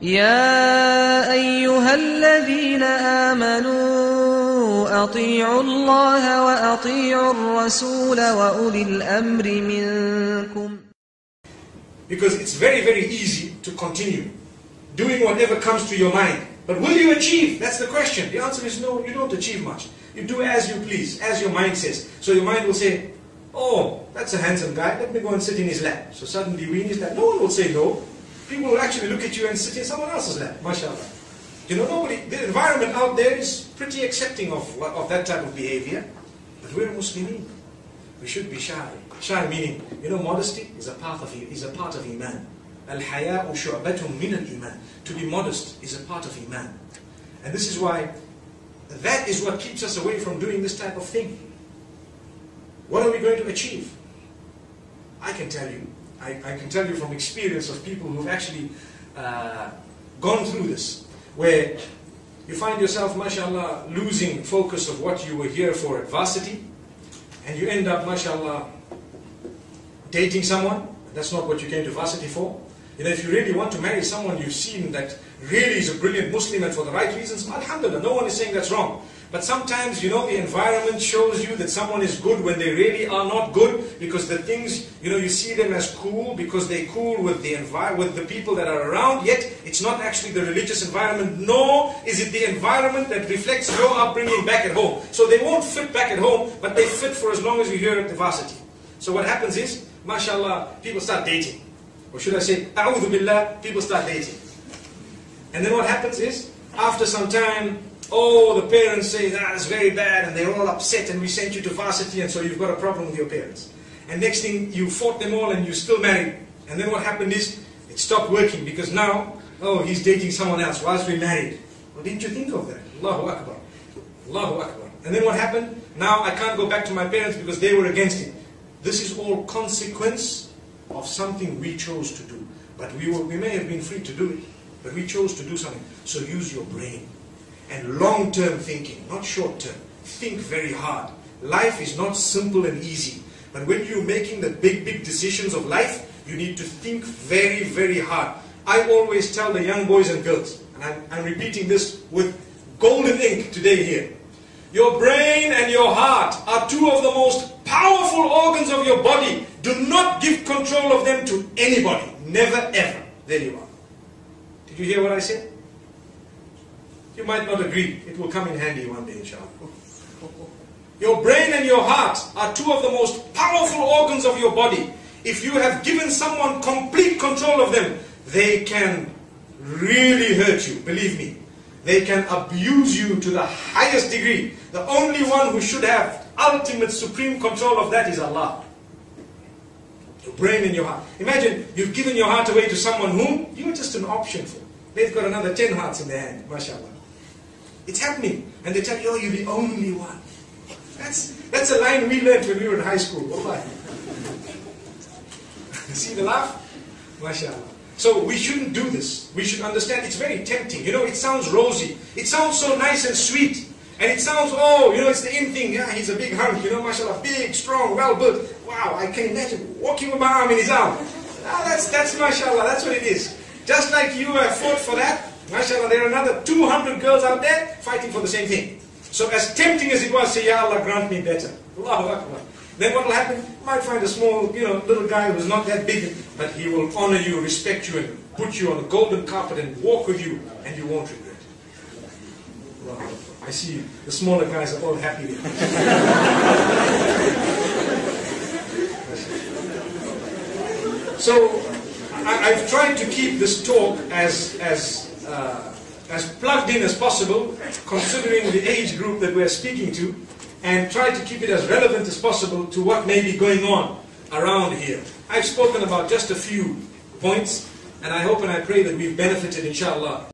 يا أيها الذين آمنوا أطيعوا الله وأطيعوا الرسول وأولي الأمر منكم. Because it's very, very easy to continue doing whatever comes to your mind. But will you achieve? That's the question. The answer is no, you don't achieve much. You do as you please, as your mind says. So your mind will say, oh, that's a handsome guy, let me go and sit in his lap. So suddenly we in his lap. No one will say no. People will actually look at you and sit in someone else's lap, mashallah. You know, the environment out there is pretty accepting of that type of behavior. But we're Muslimin. We should be shy. Shy meaning, you know, modesty is a part of Iman. Al-haya'u shu'batun min al-iman. To be modest is a part of Iman. And this is why, that is what keeps us away from doing this type of thing. What are we going to achieve? I can tell you. I can tell you from experience of people who've actually gone through this, where you find yourself, mashallah, losing focus of what you were here for at varsity, and you end up, mashallah, dating someone. That's not what you came to varsity for. You know, if you really want to marry someone you've seen that really is a brilliant Muslim and for the right reasons, alhamdulillah, no one is saying that's wrong. But sometimes, you know, the environment shows you that someone is good when they really are not good, because the things, you know, you see them as cool because they're cool with the people that are around, yet it's not actually the religious environment, nor is it the environment that reflects your upbringing back at home. So they won't fit back at home, but they fit for as long as you're here at the varsity. So what happens is, mashallah, people start dating. Or should I say, a'udhu billah, people start dating. And then what happens is, after some time, oh, the parents say, that's very bad, and they're all upset, and we sent you to varsity, and so you've got a problem with your parents. And next thing, you fought them all, and you're still married. And then what happened is, it stopped working, because now, oh, he's dating someone else whilst we're married. Well, didn't you think of that? Allahu Akbar. Allahu Akbar. And then what happened? Now I can't go back to my parents because they were against it. This is all consequence of something we chose to do. But we may have been free to do it, but we chose to do something. So use your brain. And long-term thinking, not short-term. Think very hard. Life is not simple and easy. But when you're making the big, big decisions of life, you need to think very, very hard. I always tell the young boys and girls, and I'm repeating this with golden ink today here. Your brain and your heart are two of the most powerful organs of your body. Do not give control of them to anybody. Never ever. There you are. Did you hear what I said? You might not agree. It will come in handy one day, inshallah. Your brain and your heart are two of the most powerful organs of your body. If you have given someone complete control of them, they can really hurt you, believe me. They can abuse you to the highest degree. The only one who should have ultimate supreme control of that is Allah. Your brain and your heart. Imagine you've given your heart away to someone whom you're just an option for. They've got another 10 hearts in their hand, mashallah. It's happening. And they tell you, oh, you're the only one. That's a line we learned when we were in high school. Wallahi. See the laugh? MashaAllah. So we shouldn't do this. We should understand it's very tempting. You know, it sounds rosy. It sounds so nice and sweet. And it sounds, oh, you know, it's the in thing. Yeah, he's a big hunk, you know, mashallah, big, strong, well built. Wow, I can imagine walking with my arm in his arm. Ah, that's mashallah, that's what it is. Just like you have fought for that, mashallah, there are another 200 girls out there fighting for the same thing. So as tempting as it was, say, Ya Allah, grant me better. Allahu Akbar. Then what will happen? You might find a small, you know, little guy who's not that big, but he will honor you, respect you, and put you on a golden carpet and walk with you, and you won't regret it. Allahu Akbar. I see the smaller guys are all happy there. So I've tried to keep this talk as plugged in as possible, considering the age group that we're speaking to, and try to keep it as relevant as possible to what may be going on around here. I've spoken about just a few points, and I hope and I pray that we've benefited, inshallah.